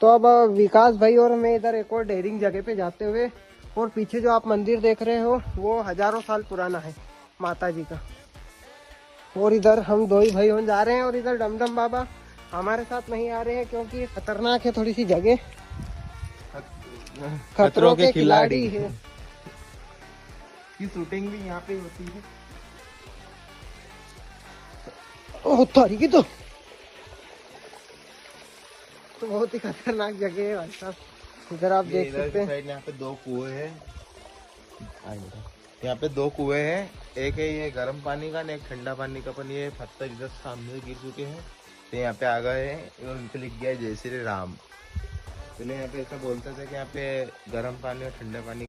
तो अब विकास भाई और मैं इधर एक और डेयरिंग जगह पे जाते हुए, और पीछे जो आप मंदिर देख रहे हो वो हजारों साल पुराना है माता जी का। और इधर हम दो ही भाई जा रहे हैं, और इधर डमडम बाबा हमारे साथ नहीं आ रहे हैं क्योंकि खतरनाक है थोड़ी सी जगह, खतरों के खिलाड़ी है। की शूटिंग भी यहाँ पे होती है। ओह तारी की तो बहुत ही खतरनाक जगह है भाई साहब। इधर आप देख सकते हैं। यहाँ पे दो कुएं हैं। यहाँ पे दो कुएं हैं, एक है ये गर्म पानी का, एक ठंडा पानी का। पर ये पत्थर इधर सामने गिर चुके हैं, तो यहाँ पे आ गए हैं और उन पे लिख गया है जय श्री राम। पहले यहाँ पे ऐसा बोलते थे कि यहाँ पे गर्म पानी और ठंडा पानी